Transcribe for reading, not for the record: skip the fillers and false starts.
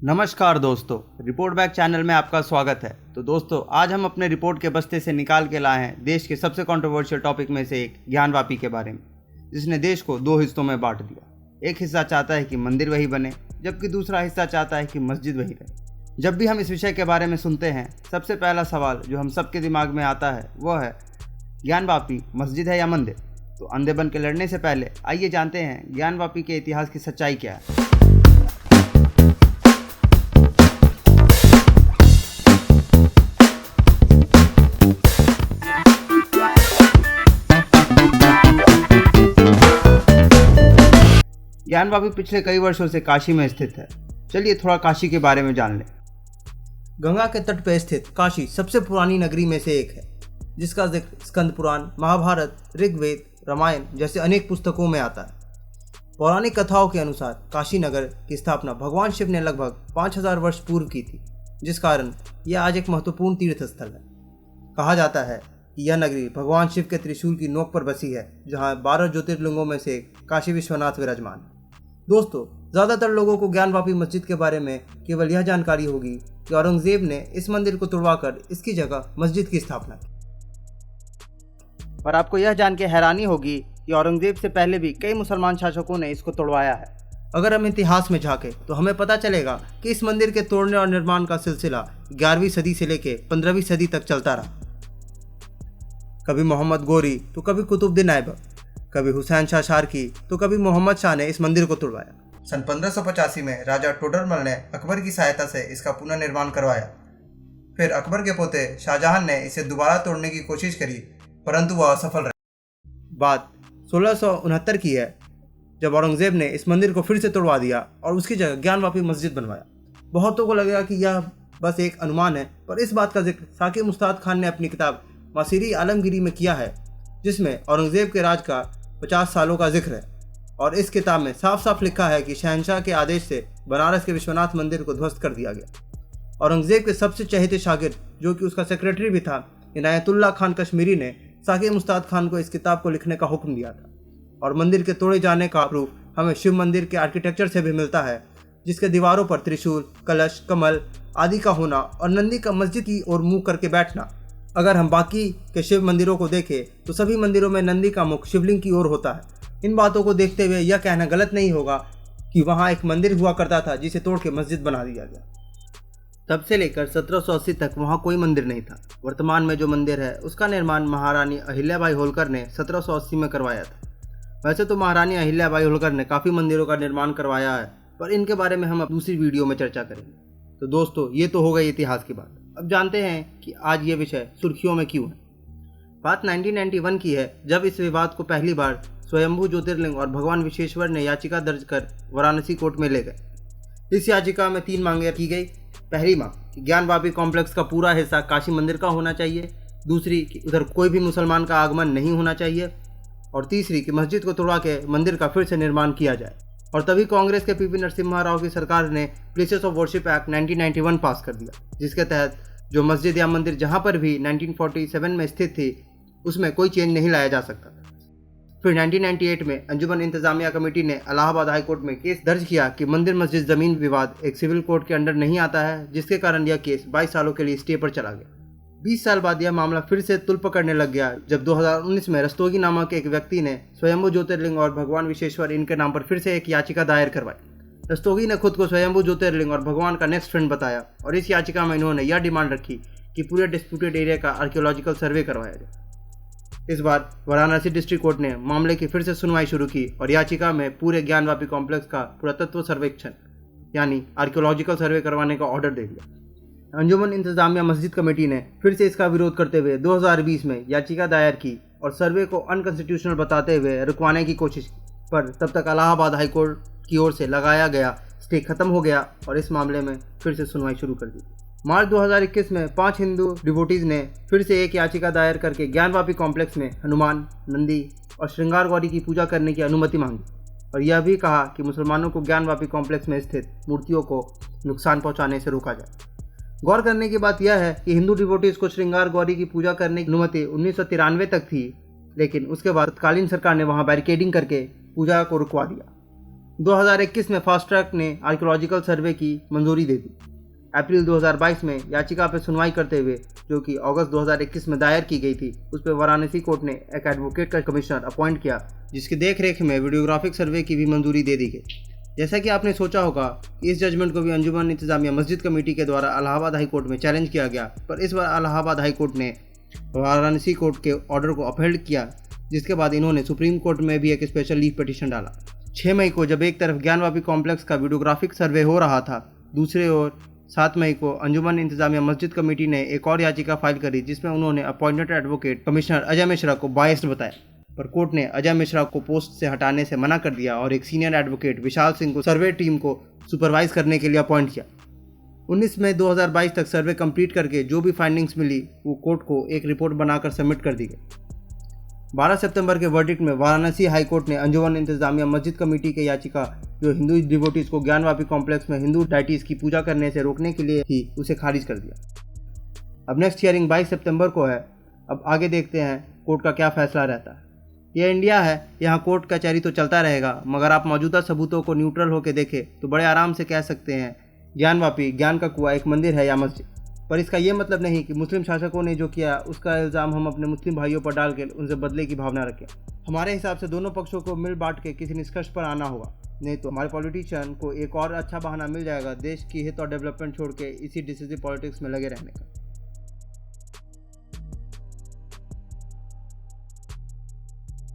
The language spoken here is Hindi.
नमस्कार दोस्तों, रिपोर्ट बैक चैनल में आपका स्वागत है। तो दोस्तों, आज हम अपने रिपोर्ट के बस्ते से निकाल के लाए हैं देश के सबसे कंट्रोवर्शियल टॉपिक में से एक ज्ञानवापी के बारे में, जिसने देश को दो हिस्सों में बांट दिया। एक हिस्सा चाहता है कि मंदिर वही बने, जबकि दूसरा हिस्सा चाहता है कि मस्जिद वही रहे। जब भी हम इस विषय के बारे में सुनते हैं, सबसे पहला सवाल जो हम सबके दिमाग में आता है वह है, ज्ञानवापी मस्जिद है या मंदिर? तो अंधे बन के लड़ने से पहले आइए जानते हैं ज्ञानवापी के इतिहास की सच्चाई क्या है। ज्ञानवापी पिछले कई वर्षों से काशी में स्थित है। चलिए थोड़ा काशी के बारे में जान लें। गंगा के तट पर स्थित काशी सबसे पुरानी नगरी में से एक है, जिसका जिक्र स्कंद पुराण, महाभारत, ऋग्वेद, रामायण जैसे अनेक पुस्तकों में आता है। पौराणिक कथाओं के अनुसार काशी नगर की स्थापना भगवान शिव ने लगभग 5000 वर्ष पूर्व की थी, जिस कारण यह आज एक महत्वपूर्ण तीर्थ स्थल है। कहा जाता है कि यह नगरी भगवान शिव के त्रिशूल की नोक पर बसी है, जहाँ 12 ज्योतिर्लिंगों में से काशी विश्वनाथ विराजमान है। दोस्तों, ज़्यादातर लोगों को ज्ञानवापी मस्जिद के बारे में केवल यह जानकारी होगी कि औरंगजेब ने इस मंदिर को तुड़वाकर इसकी जगह मस्जिद की स्थापना की। पर आपको यह जान के हैरानी होगी कि औरंगजेब से पहले भी कई मुसलमान शासकों ने इसको तोड़वाया है। अगर हम इतिहास में झांकें तो हमें पता चलेगा कि इस मंदिर के तोड़ने और निर्माण का सिलसिला 11वीं सदी से लेकर 15वीं सदी तक चलता रहा। कभी मोहम्मद गोरी तो कभी कुतुबुद्दीन ऐबक, कभी हुसैन शाह शारकी तो कभी मोहम्मद शाह ने इस मंदिर को तुड़वाया। सन 1585 में राजा टोडरमल ने अकबर की सहायता से इसका पुनर्निर्माण करवाया। फिर अकबर के पोते शाहजहां ने इसे दोबारा तोड़ने की कोशिश करी, परंतु वह असफल रहे। बात 1669 की है, जब औरंगजेब ने इस मंदिर को फिर से तोड़वा दिया और उसकी जगह ज्ञानवापी मस्जिद बनवाया। बहुतों को लगेगा कि यह बस एक अनुमान है, पर इस बात का जिक्र साकिब मुश्ताक खान ने अपनी किताब मासीरी आलमगीरी में किया है, जिसमें औरंगजेब के राज का 50 सालों का जिक्र है। और इस किताब में साफ साफ लिखा है कि शहंशाह के आदेश से बनारस के विश्वनाथ मंदिर को ध्वस्त कर दिया गया। औरंगजेब के सबसे चहेते शागिर्द, जो कि उसका सेक्रेटरी भी था, इनायतुल्लाह खान कश्मीरी ने साकिब मुश्ताक खान को इस किताब को लिखने का हुक्म दिया था। और मंदिर के तोड़े जाने का प्रूफ हमें शिव मंदिर के आर्किटेक्चर से भी मिलता है, जिसके दीवारों पर त्रिशूल, कलश, कमल आदि का होना और नंदी का मस्जिद की ओर मुंह करके बैठना। अगर हम बाकी के शिव मंदिरों को देखें तो सभी मंदिरों में नंदी का मुख शिवलिंग की ओर होता है। इन बातों को देखते हुए यह कहना गलत नहीं होगा कि वहाँ एक मंदिर हुआ करता था जिसे तोड़ के मस्जिद बना दिया गया। तब से लेकर 1780 तक वहाँ कोई मंदिर नहीं था। वर्तमान में जो मंदिर है उसका निर्माण महारानी अहिल्याबाई होलकर ने 1780 में करवाया था। वैसे तो महारानी अहिल्याबाई होलकर ने काफ़ी मंदिरों का निर्माण करवाया है, पर इनके बारे में हम दूसरी वीडियो में चर्चा करेंगे। तो दोस्तों, ये तो हो गई इतिहास की बात। अब जानते हैं कि आज ये विषय सुर्खियों में क्यों है। बात 1991 की है, जब इस विवाद को पहली बार स्वयंभू ज्योतिर्लिंग और भगवान विश्वेश्वर ने याचिका दर्ज कर वाराणसी कोर्ट में ले गए। इस याचिका में 3 मांगें की गई। पहली मांग कि ज्ञानवापी कॉम्प्लेक्स का पूरा हिस्सा काशी मंदिर का होना चाहिए। दूसरी कि उधर कोई भी मुसलमान का आगमन नहीं होना चाहिए। और तीसरी कि मस्जिद को तोड़वा के मंदिर का फिर से निर्माण किया जाए। और तभी कांग्रेस के पीपी नरसिम्हा राव की सरकार ने प्लेसेस ऑफ वर्शिप एक्ट 1991 पास कर दिया, जिसके तहत जो मस्जिद या मंदिर जहां पर भी 1947 में स्थित थी उसमें कोई चेंज नहीं लाया जा सकता था। फिर 1998 में अंजुमन इंतजामिया कमेटी ने इलाहाबाद हाई कोर्ट में केस दर्ज किया कि मंदिर मस्जिद ज़मीन विवाद एक सिविल कोर्ट के अंडर नहीं आता है, जिसके कारण यह केस 22 सालों के लिए स्टे पर चला गया। 20 साल बाद यह मामला फिर से तुल पकड़ने लग गया, जब 2019 में रस्तोगी नामक एक व्यक्ति ने स्वयंभू ज्योतिर्लिंग और भगवान विश्वेश्वर इनके नाम पर फिर से एक याचिका दायर करवाई। रस्तोगी ने खुद को स्वयंभू ज्योतिर्लिंग और भगवान का नेक्स्ट फ्रेंड बताया और इस याचिका में इन्होंने यह डिमांड रखी कि पूरे डिस्प्यूटेड एरिया का आर्कियोलॉजिकल सर्वे करवाया जाए। इस बार वाराणसी डिस्ट्रिक्ट कोर्ट ने मामले की फिर से सुनवाई शुरू की और याचिका में पूरे ज्ञानवापी कॉम्प्लेक्स का पुरातत्व सर्वेक्षण यानी आर्कियोलॉजिकल सर्वे करवाने का ऑर्डर दे दिया। अंजुमन इंतजामिया मस्जिद कमेटी ने फिर से इसका विरोध करते हुए 2020 में याचिका दायर की और सर्वे को अनकॉन्स्टिट्यूशनल बताते हुए रुकवाने की कोशिश की, पर तब तक इलाहाबाद हाई कोर्ट की ओर से लगाया गया स्टे खत्म हो गया और इस मामले में फिर से सुनवाई शुरू कर दी। मार्च 2021 में 5 हिंदू डिवोटीज ने फिर से एक याचिका दायर करके ज्ञानवापी कॉम्प्लेक्स में हनुमान, नंदी और श्रृंगार गौरी की पूजा करने की अनुमति मांगी और यह भी कहा कि मुसलमानों को ज्ञानवापी कॉम्प्लेक्स में स्थित मूर्तियों को नुकसान पहुंचाने से रोका जाए। गौर करने की बात यह है कि हिंदू डिवोटीज को श्रृंगार गौरी की पूजा करने की अनुमति 1993 तक थी, लेकिन उसके बाद तत्कालीन सरकार ने वहां बैरिकेडिंग करके पूजा को रुकवा दिया। 2021 में फास्ट ट्रैक ने आर्कियोलॉजिकल सर्वे की मंजूरी दे दी। अप्रैल 2022 में याचिका पर सुनवाई करते हुए, जो कि अगस्त 2021 में दायर की गई थी, उस पर वाराणसी कोर्ट ने एक एडवोकेट का कमिश्नर अपॉइंट किया, जिसकी देखरेख में वीडियोग्राफिक सर्वे की भी मंजूरी दे दी गई। जैसा कि आपने सोचा होगा कि इस जजमेंट को भी अंजुमन इंतजामिया मस्जिद कमेटी के द्वारा इलाहाबाद हाई कोर्ट में चैलेंज किया गया, पर इस बार इलाहाबाद हाई कोर्ट ने वाराणसी कोर्ट के ऑर्डर को अपहेल्ड किया, जिसके बाद इन्होंने सुप्रीम कोर्ट में भी एक स्पेशल लीव पिटीशन डाला। 6 मई को जब एक तरफ ज्ञानवापी कॉम्प्लेक्स का वीडियोग्राफिक सर्वे हो रहा था, दूसरी ओर 7 मई को अंजुमन इंतजामिया मस्जिद कमेटी ने एक और याचिका फाइल करी, जिसमें उन्होंने appointed advocate commissioner Ajay Mishra को बायस्ड बताया, पर कोर्ट ने अजय मिश्रा को पोस्ट से हटाने से मना कर दिया और एक सीनियर एडवोकेट विशाल सिंह को सर्वे टीम को सुपरवाइज करने के लिए अपॉइंट किया। 19 मई 2022 तक सर्वे कंप्लीट करके जो भी फाइंडिंग्स मिली वो कोर्ट को एक रिपोर्ट बनाकर सबमिट कर दी गई। 12 सितंबर के वर्डिक्ट में वाराणसी हाई कोर्ट ने अंजुमन इंतजामिया मस्जिद कमेटी की याचिका, जो हिंदू डिवोटीज को ज्ञानवापी कॉम्प्लेक्स में हिंदू डाइटीज की पूजा करने से रोकने के लिए थी, उसे खारिज कर दिया। अब नेक्स्ट हियरिंग 22 सितंबर को है। अब आगे देखते हैं कोर्ट का क्या फैसला रहता है। यह इंडिया है, यहाँ कोर्ट कचहरी तो चलता रहेगा, मगर आप मौजूदा सबूतों को न्यूट्रल होकर देखें तो बड़े आराम से कह सकते हैं ज्ञानवापी, ज्ञान का कुआं एक मंदिर है या मस्जिद। पर इसका ये मतलब नहीं कि मुस्लिम शासकों ने जो किया उसका इल्ज़ाम हम अपने मुस्लिम भाइयों पर डाल के उनसे बदले की भावना रखें। हमारे हिसाब से दोनों पक्षों को मिल बांट के किसी निष्कर्ष पर आना होगा, नहीं तो हमारे पॉलिटिशियन को एक और अच्छा बहाना मिल जाएगा देश की हित और डेवलपमेंट छोड़ के इसी डिसिसिव पॉलिटिक्स में लगे रहने का।